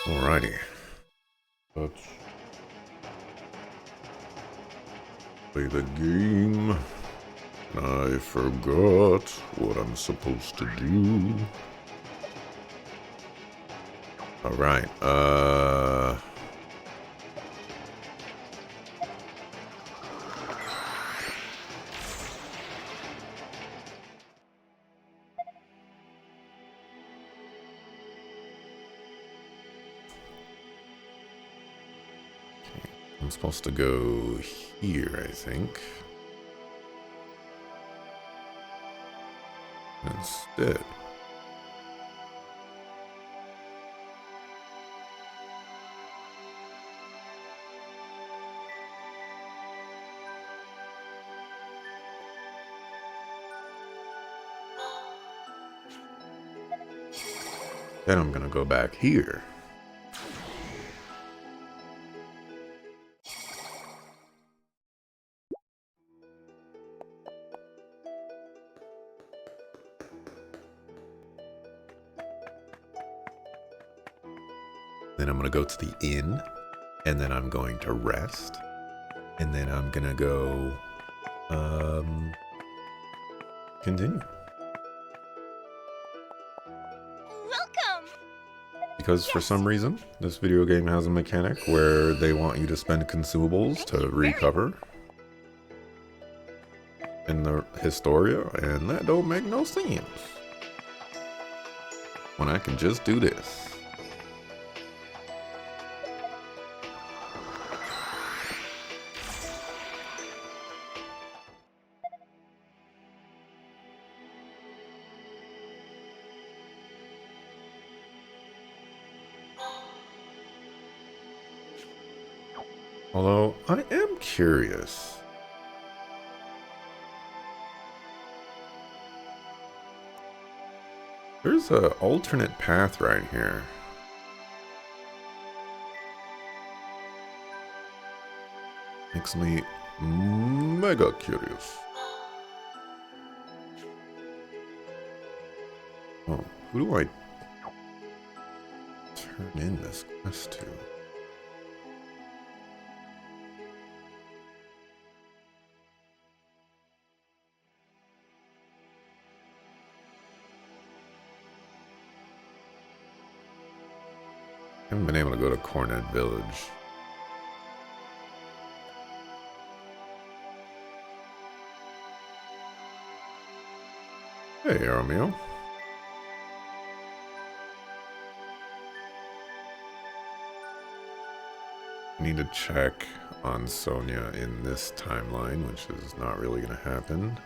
Alrighty. Let's play the game. I forgot what I'm supposed to do. Alright, I'm supposed to go here, I think. Instead. Then I'm gonna go back here. Then I'm gonna go to the inn, and then I'm going to rest, and then I'm gonna go, continue. Welcome! Because for some reason, this video game has a mechanic where they want you to spend consumables to recover in the Historia, and that don't make no sense. When I can just do this. Although, I am curious. There's an alternate path right here. Makes me mega curious. Oh, who do I turn in this quest to? I haven't been able to go to Cornet Village. Hey, Romeo. I need to check on Sonia in this timeline, which is not really going to happen.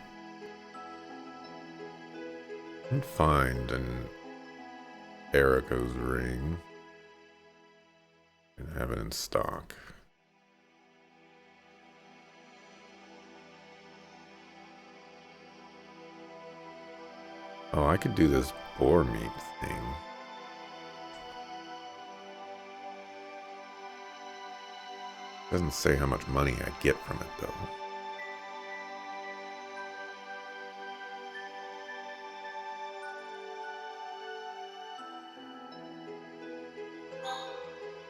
And find an Erica's ring and have it in stock. Oh, I could do this boar meat thing. Doesn't say how much money I get from it, though.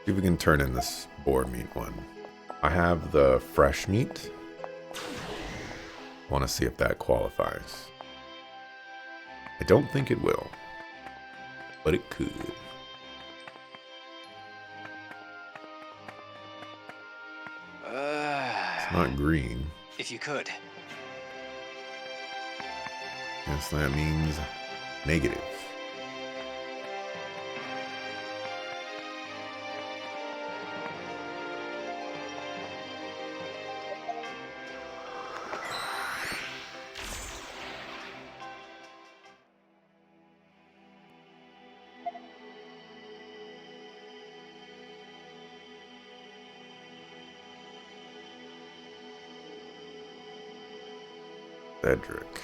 See if we can turn in this boar meat one. I have the fresh meat. Want to see if that qualifies. I don't think it will, but it could. It's not green. If you could. Guess that means negative. Cedric.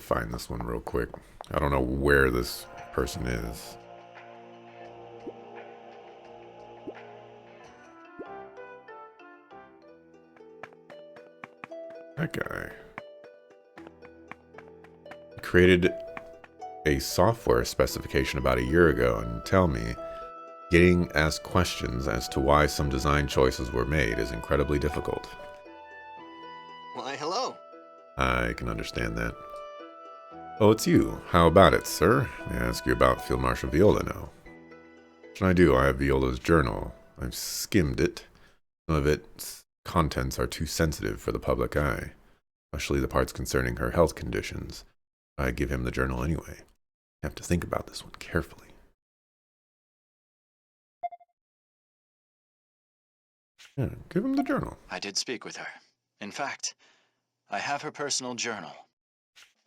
find this one real quick. I don't know where this person is. That guy. He created a software specification about a year ago, and tell me, getting asked questions as to why some design choices were made is incredibly difficult. Why, hello. I can understand that. Oh, it's you. How about it, sir? May I ask you about Field Marshal Viola now? What should I do? I have Viola's journal. I've skimmed it. Some of its contents are too sensitive for the public eye, especially the parts concerning her health conditions. I give him the journal anyway. I have to think about this one carefully. Yeah, give him the journal. I did speak with her. In fact, I have her personal journal.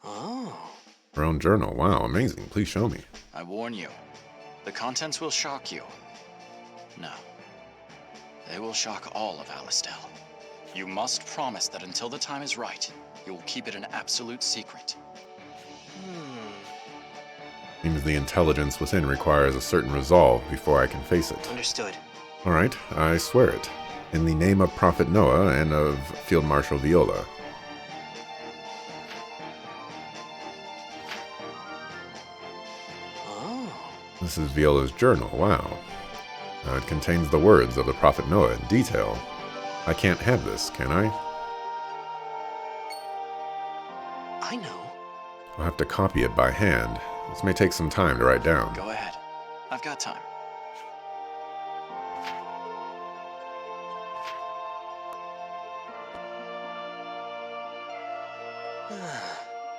Oh. Her own journal. Wow, amazing. Please show me. I warn you, the contents will shock you. No, they will shock all of Alistel. You must promise that until the time is right, you will keep it an absolute secret. Seems the intelligence within requires a certain resolve before I can face it. Understood. All right, I swear it. In the name of Prophet Noah and of Field Marshal Viola. Oh. This is Viola's journal. Wow. It contains the words of the Prophet Noah in detail. I can't have this, can I? I know. I'll have to copy it by hand. This may take some time to write down. Go ahead. I've got time.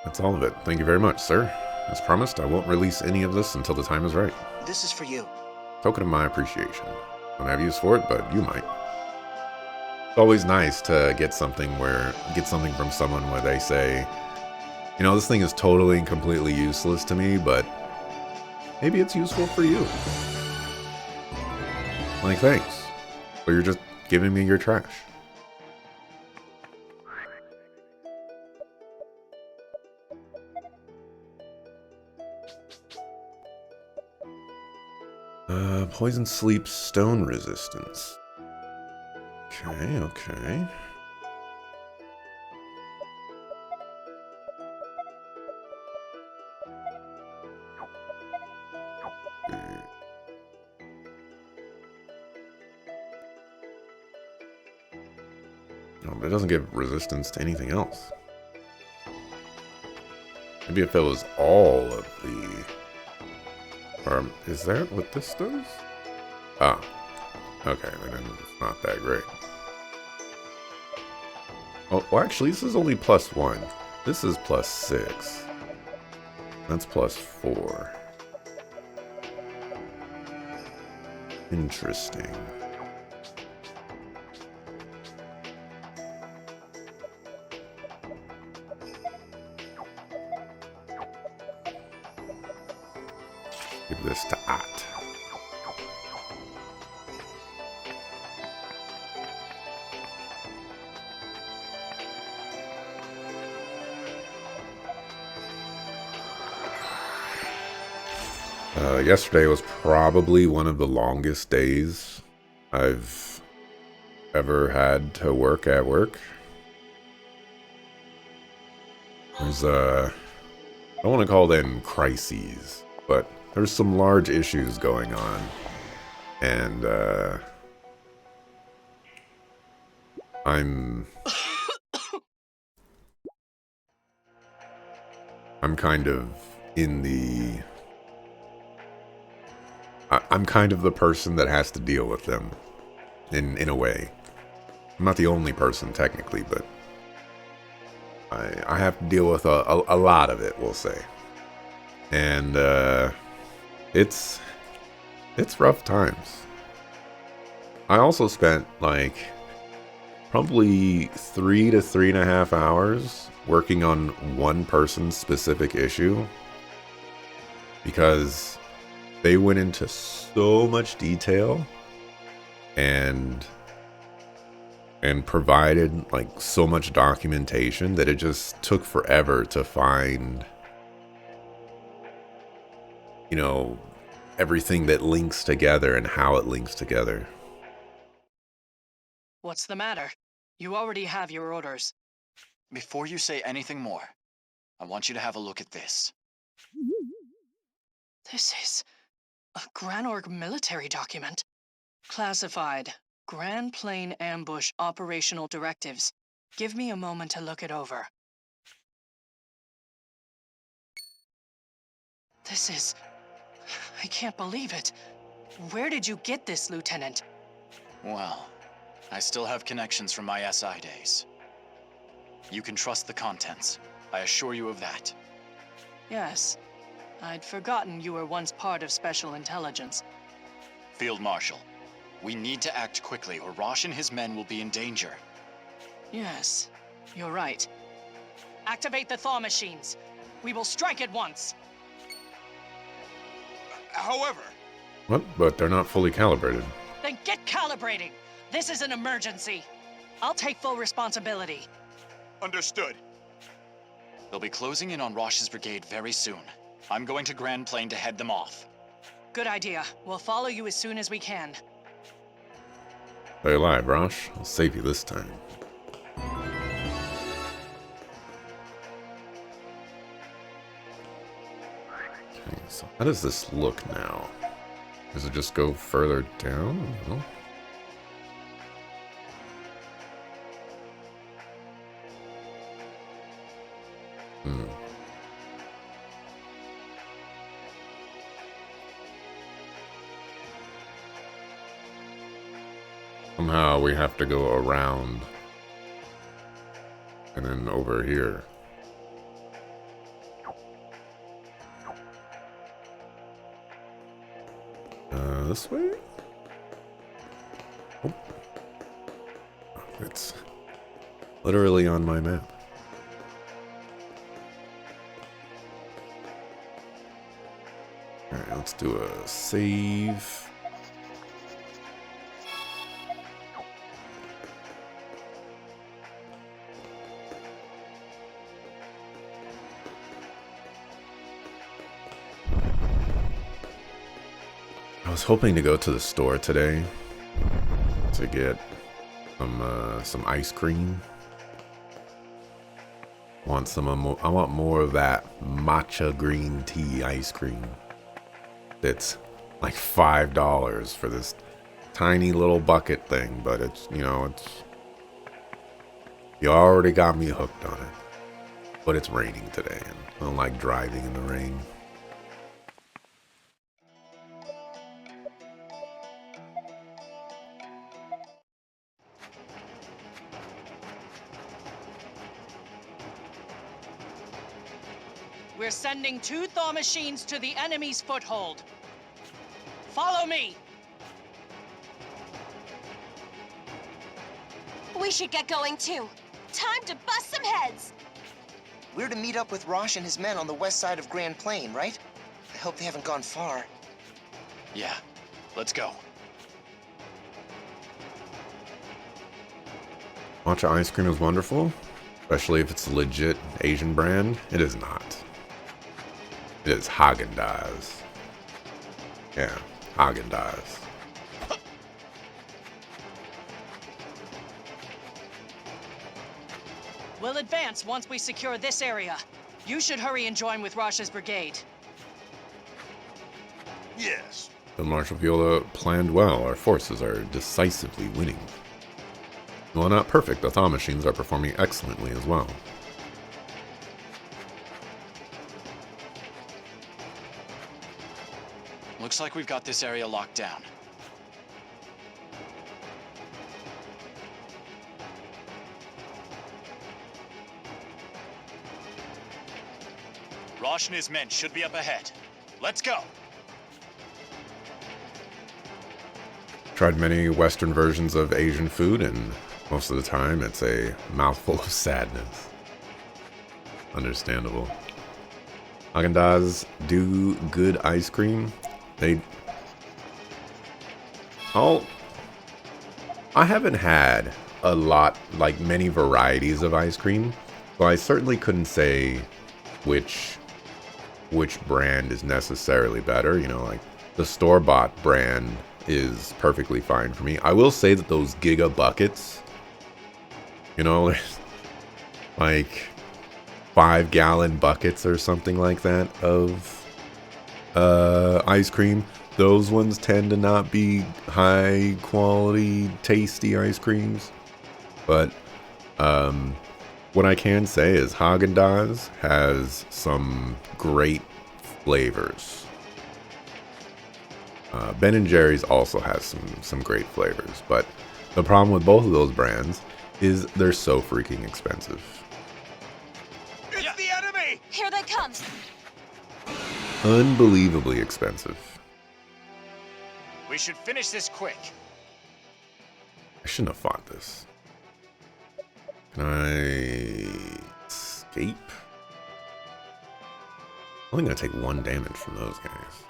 That's all of it. Thank you very much, sir. As promised, I won't release any of this until the time is right. This is for you. Token of my appreciation. Don't have use for it, but you might. It's always nice to get something from someone where they say, you know, this thing is totally and completely useless to me, but maybe it's useful for you. Like, thanks. Or you're just giving me your trash. Poison sleep stone resistance. Okay. No, but it doesn't give resistance to anything else. Maybe if it was all of the... Or is that what this does? Ah. Okay, then it's not that great. Oh, well, actually, this is only +1. This is +6. That's +4. Interesting. Give this to At. Yesterday was probably one of the longest days I've ever had to work at work. There's I don't want to call them crises, but there's some large issues going on, and I'm kind of in the... I'm kind of the person that has to deal with them, in a way. I'm not the only person, technically, but I have to deal with a lot of it, we'll say. And it's rough times. I also spent, like, probably 3 to 3.5 hours working on one person's specific issue, because they went into so much detail, and and provided like so much documentation that it just took forever to find, you know, everything that links together and how it links together. What's the matter? You already have your orders. Before you say anything more, I want you to have a look at this. This is a Granorg military document. Classified. Grand Plain Ambush Operational Directives. Give me a moment to look it over. This is... I can't believe it. Where did you get this, Lieutenant? Well, I still have connections from my SI days. You can trust the contents. I assure you of that. Yes. I'd forgotten you were once part of Special Intelligence. Field Marshal, we need to act quickly or Rosh and his men will be in danger. Yes, you're right. Activate the thaw machines. We will strike at once. However, What? But they're not fully calibrated. Then get calibrating. This is an emergency. I'll take full responsibility. understood. They'll be closing in on Rosh's brigade very soon. I'm going to Grand Plain to head them off. Good idea. We'll follow you as soon as we can. Stay alive, Rosh. I'll save you this time. Okay, so how does this look now? Does it just go further down? No. Hmm. Somehow we have to go around and then over here. This way? Oh. It's literally on my map. Alright, let's do a save. I was hoping to go to the store today to get some ice cream. I want more of that matcha green tea ice cream. It's like $5 for this tiny little bucket thing, but it's, you already got me hooked on it. But it's raining today, and I don't like driving in the rain. We're sending 2 thaw machines to the enemy's foothold. Follow me! We should get going too. Time to bust some heads. We're to meet up with Rosh and his men on the west side of Grand Plain, right? I hope they haven't gone far. Yeah, let's go. Matcha ice cream is wonderful, especially if it's a legit Asian brand. It is not. It is Haagen-Dazs. Yeah, Haagen-Dazs. We'll advance once we secure this area. You should hurry and join with Rosh's brigade. Yes. Field Marshal Viola planned well. Our forces are decisively winning. While not perfect, the thaw machines are performing excellently as well. Looks like we've got this area locked down. Rosh and his men should be up ahead. Let's go! Tried many Western versions of Asian food, and most of the time it's a mouthful of sadness. Understandable. Haagen-Dazs do good ice cream. I haven't had a lot, like many varieties of ice cream. So I certainly couldn't say which brand is necessarily better. You know, like the store-bought brand is perfectly fine for me. I will say that those Giga buckets, you know, there's like 5-gallon buckets or something like that of ice cream. Those ones tend to not be high quality, tasty ice creams. But what I can say is Haagen-Dazs has some great flavors. Ben & Jerry's also has some great flavors, but the problem with both of those brands is they're so freaking expensive. It's the enemy! Here they come. Unbelievably expensive. We should finish this quick. I shouldn't have fought this. Can I escape? I'm only gonna take 1 damage from those guys.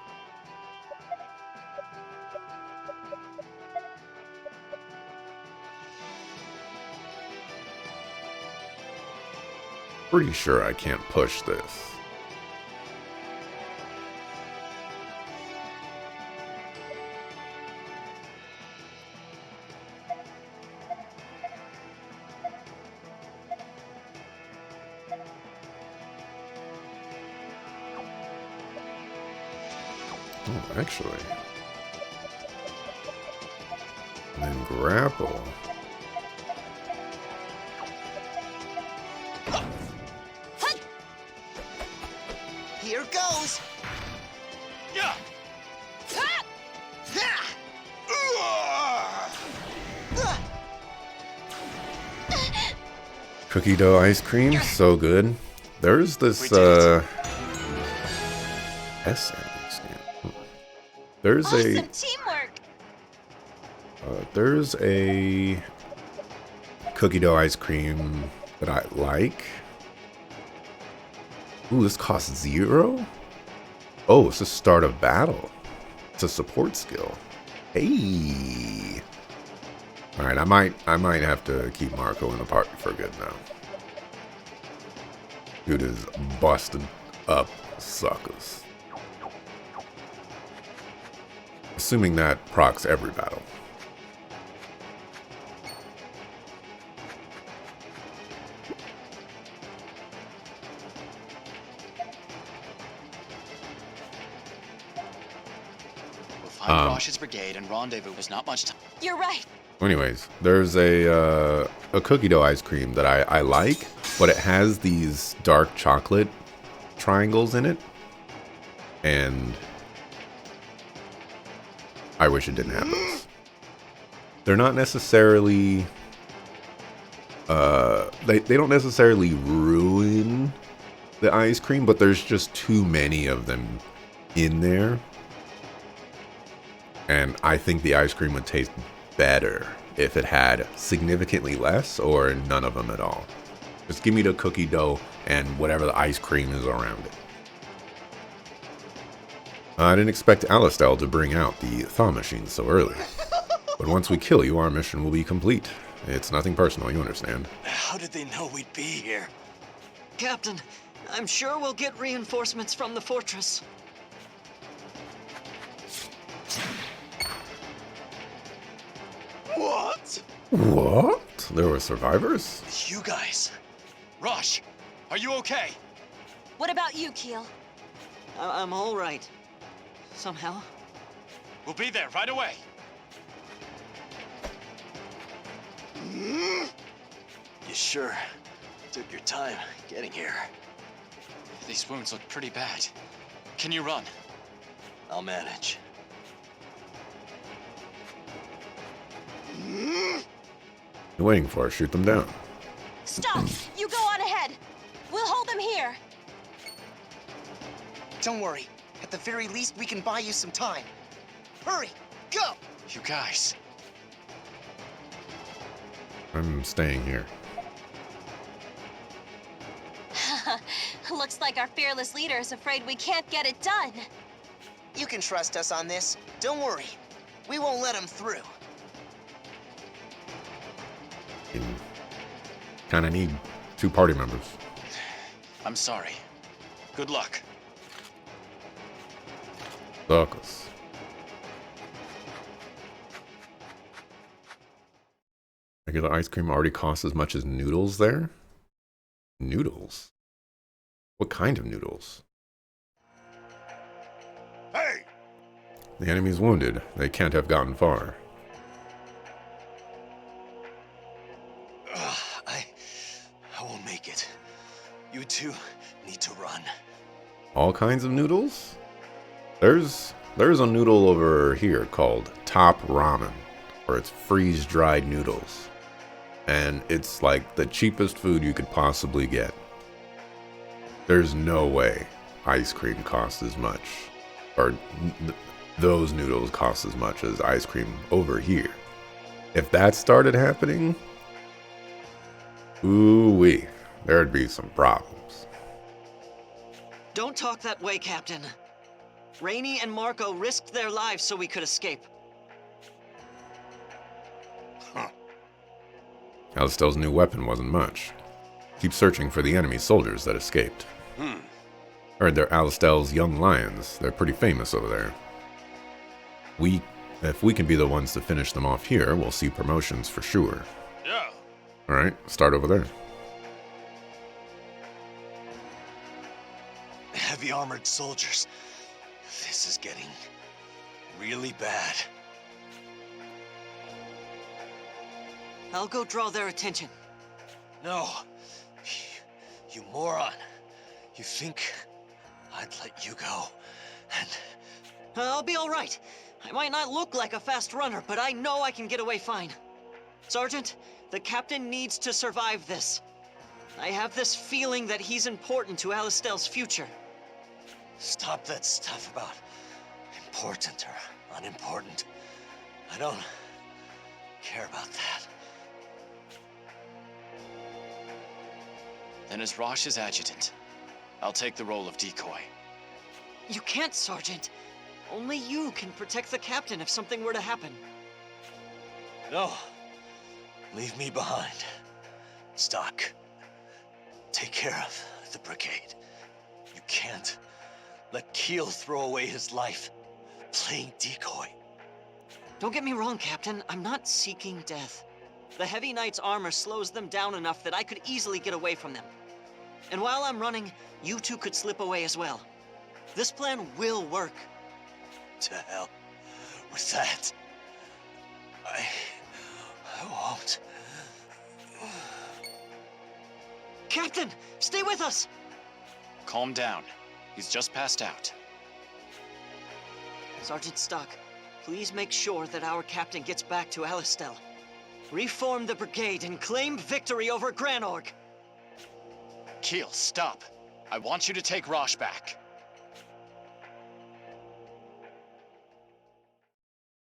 Pretty sure I can't push this. Oh, actually. And then grapple. Here goes. Yeah. Ah! Cookie dough ice cream, so good. There's this We did S. There's Awesome teamwork. there's a cookie dough ice cream that I like. Ooh, this costs 0? Oh, it's the start of battle. It's a support skill. Hey. Alright, I might have to keep Marco in the party for good now. Dude is busted up suckers. Assuming that procs every battle. We'll find Rosh's brigade and rendezvous. There's not much time. You're right. Anyways, there's a cookie dough ice cream that I like, but it has these dark chocolate triangles in it, and I wish it didn't have those. They're not necessarily they don't necessarily ruin the ice cream, but there's just too many of them in there, and I think the ice cream would taste better if it had significantly less or none of them at all. Just give me the cookie dough and whatever the ice cream is around it. I didn't expect Alistel to bring out the thaw machine so early. But once we kill you, our mission will be complete. It's nothing personal, you understand. How did they know we'd be here? Captain, I'm sure we'll get reinforcements from the fortress. What? What? There were survivors? You guys. Rosh, are you okay? What about you, Keel? I'm all right. Somehow. We'll be there right away. You sure took your time getting here. These wounds look pretty bad. Can you run? I'll manage. You're waiting for us, shoot them down. Stop! You go on ahead. We'll hold them here. Don't worry. At the very least, we can buy you some time. Hurry! Go! You guys. I'm staying here. Looks like our fearless leader is afraid we can't get it done. You can trust us on this. Don't worry. We won't let him through. Kinda need 2 party members. I'm sorry. Good luck. Suckers. Regular ice cream already costs as much as noodles there? Noodles? What kind of noodles? Hey! The enemy's wounded. They can't have gotten far. I won't make it. You two need to run. All kinds of noodles? There's a noodle over here called Top Ramen, where it's freeze-dried noodles. And it's like the cheapest food you could possibly get. There's no way ice cream costs as much, or those noodles cost as much as ice cream over here. If that started happening, ooh-wee, there'd be some problems. Don't talk that way, Captain. Rainey and Marco risked their lives so we could escape. Alistel's new weapon wasn't much. Keep searching for the enemy soldiers that escaped. Heard they're Alistel's young lions. They're pretty famous over there. If we can be the ones to finish them off here, we'll see promotions for sure. Yeah. Alright, start over there. Heavy armored soldiers. This is getting really bad. I'll go draw their attention. No. You moron. You think I'd let you go? And I'll be all right. I might not look like a fast runner, but I know I can get away fine. Sergeant, the captain needs to survive this. I have this feeling that he's important to Alistel's future. stop that stuff about important or unimportant. I don't care about that. Then as Rosh's adjutant, I'll take the role of decoy. You can't, Sergeant. Only you can protect the captain if something were to happen. No. Leave me behind. Stock. Take care of the brigade. You can't let Keel throw away his life playing decoy. Don't get me wrong, Captain. I'm not seeking death. The Heavy Knight's armor slows them down enough that I could easily get away from them. And while I'm running, you two could slip away as well. This plan will work. To hell with that. I won't. Captain, stay with us! Calm down. He's just passed out. Sergeant Stock, please make sure that our captain gets back to Alistel. Reform the brigade and claim victory over Granorg. Keel, stop. I want you to take Rosh back.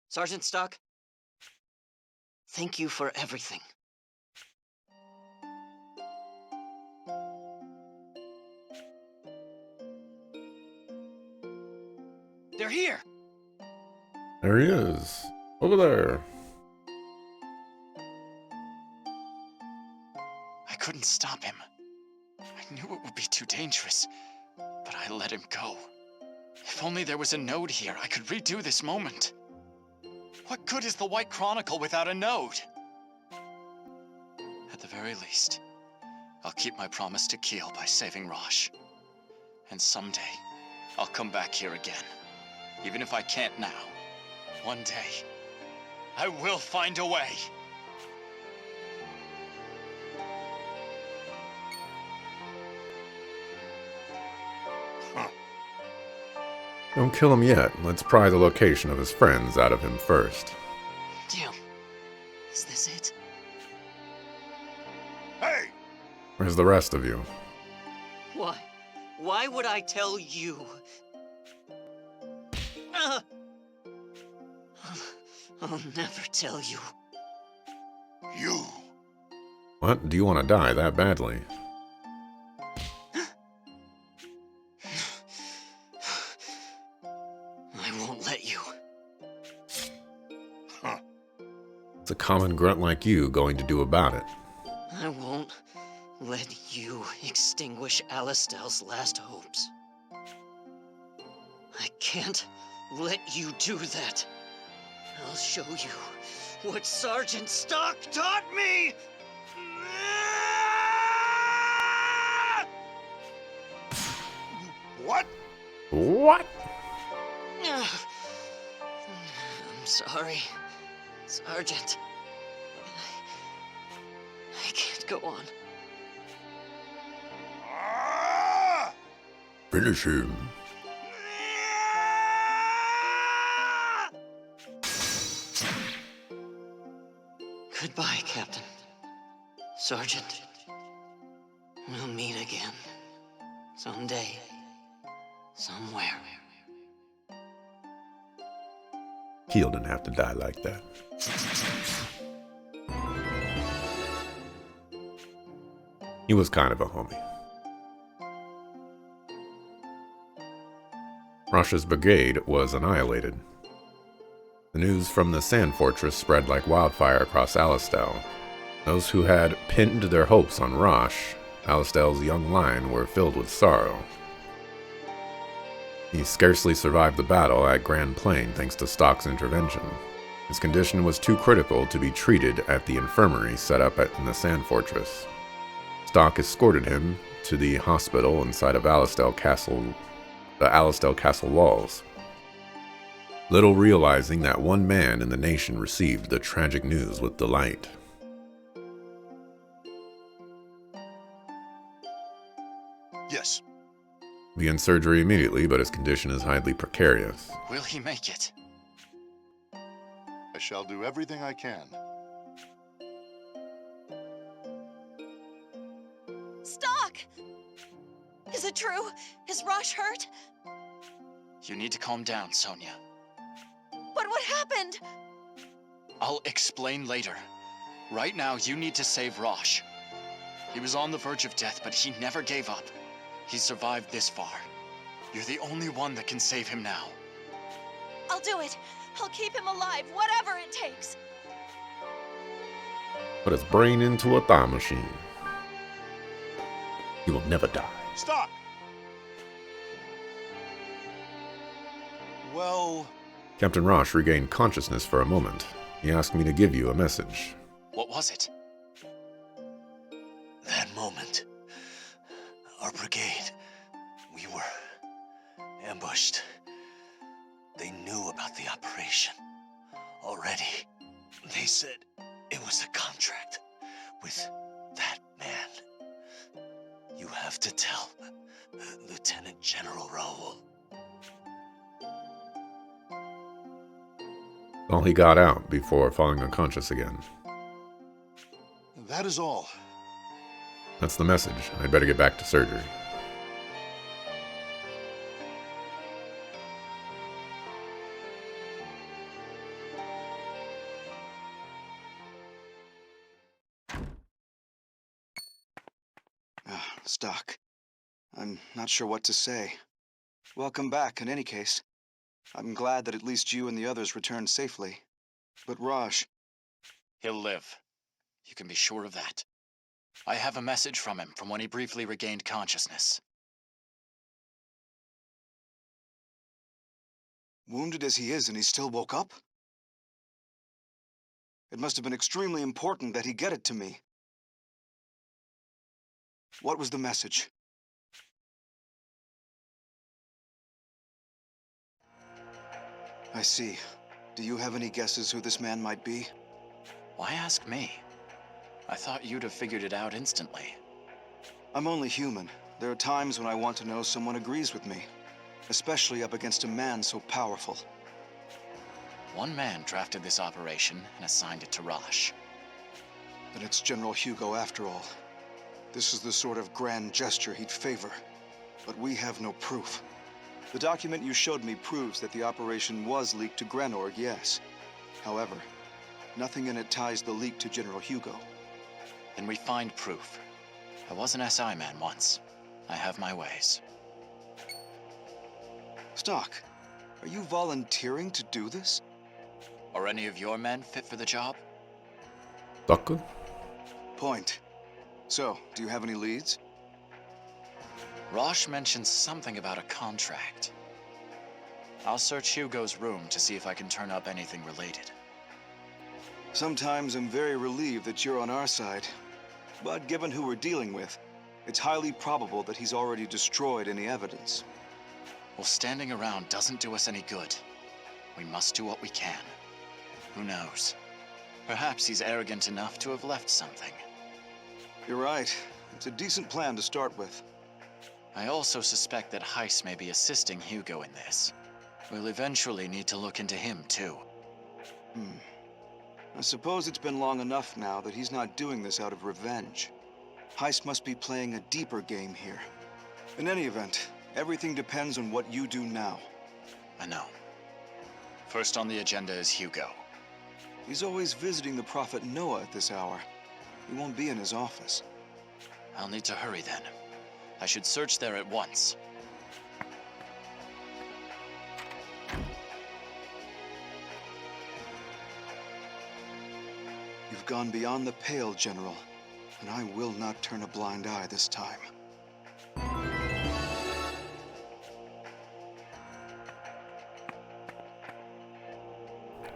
Sergeant Stock, thank you for everything. They're here! There he is. Over there. I couldn't stop him. I knew it would be too dangerous, but I let him go. If only there was a node here, I could redo this moment. What good is the White Chronicle without a node? At the very least, I'll keep my promise to Keel by saving Rosh. And someday, I'll come back here again. Even if I can't now. One day, I will find a way. Don't kill him yet. Let's pry the location of his friends out of him first. Damn. Is this it? Hey! Where's the rest of you? Why? Why would I tell you? I'll never tell you. You! What? Do you want to die that badly? I won't let you. What's a common grunt like you going to do about it? I won't let you extinguish Alistel's last hopes. I can't let you do that. I'll show you what Sergeant Stock taught me! What? What? I'm sorry, Sergeant. I can't go on. Ah! Finish him. Goodbye, Captain. Sergeant. We'll meet again. Someday. Somewhere. Keel didn't have to die like that. He was kind of a homie. Russia's brigade was annihilated. The news from the Sand Fortress spread like wildfire across Alistel. Those who had pinned their hopes on Rosh, Alistel's young line, were filled with sorrow. He scarcely survived the battle at Grand Plain thanks to Stock's intervention. His condition was too critical to be treated at the infirmary set up in the Sand Fortress. Stock escorted him to the hospital inside of the Alistel Castle walls, little realizing that one man in the nation received the tragic news with delight. Yes. Began surgery immediately, but his condition is highly precarious. Will he make it? I shall do everything I can. Stock! Is it true? Is Rosh hurt? You need to calm down, Sonia. But what happened? I'll explain later. Right now, you need to save Rosh. He was on the verge of death, but he never gave up. He survived this far. You're the only one that can save him now. I'll do it. I'll keep him alive, whatever it takes. Put his brain into a time machine. He will never die. Stop! Well... Captain Rosh regained consciousness for a moment. He asked me to give you a message. What was it? That moment, our brigade, we were ambushed. They knew about the operation already. They said it was a contract with that man. You have to tell Lieutenant General Raoul. Well, he got out before falling unconscious again. That is all. That's the message. I'd better get back to surgery. Stock. I'm not sure what to say. Welcome back, in any case. I'm glad that at least you and the others returned safely. But Raj... He'll live. You can be sure of that. I have a message from him from when he briefly regained consciousness. Wounded as he is, and he still woke up? It must have been extremely important that he get it to me. What was the message? I see. Do you have any guesses who this man might be? Why ask me? I thought you'd have figured it out instantly. I'm only human. There are times when I want to know someone agrees with me, especially up against a man so powerful. One man drafted this operation and assigned it to Rosh. Then it's General Hugo after all. This is the sort of grand gesture he'd favor. But we have no proof. The document you showed me proves that the operation was leaked to Granorg, yes. However, nothing in it ties the leak to General Hugo. Then we find proof. I was an SI man once. I have my ways. Stock, are you volunteering to do this? Are any of your men fit for the job? Doctor? Point. So, do you have any leads? Rosh mentioned something about a contract. I'll search Hugo's room to see if I can turn up anything related. Sometimes I'm very relieved that you're on our side. But given who we're dealing with, it's highly probable that he's already destroyed any evidence. Well, standing around doesn't do us any good. We must do what we can. Who knows? Perhaps he's arrogant enough to have left something. You're right. It's a decent plan to start with. I also suspect that Heiss may be assisting Hugo in this. We'll eventually need to look into him, too. I suppose it's been long enough now that he's not doing this out of revenge. Heiss must be playing a deeper game here. In any event, everything depends on what you do now. I know. First on the agenda is Hugo. He's always visiting the Prophet Noah at this hour. He won't be in his office. I'll need to hurry then. I should search there at once. You've gone beyond the pale, General, and I will not turn a blind eye this time.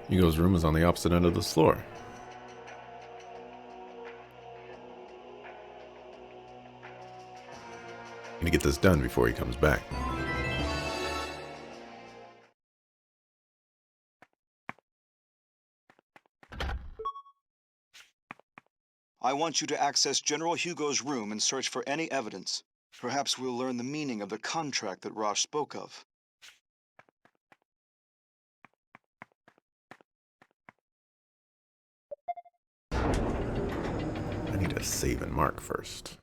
Hugo's room is on the opposite end of this floor. Need to get this done before he comes back. I want you to access General Hugo's room and search for any evidence. Perhaps we'll learn the meaning of the contract that Rosh spoke of. I need to save and mark first.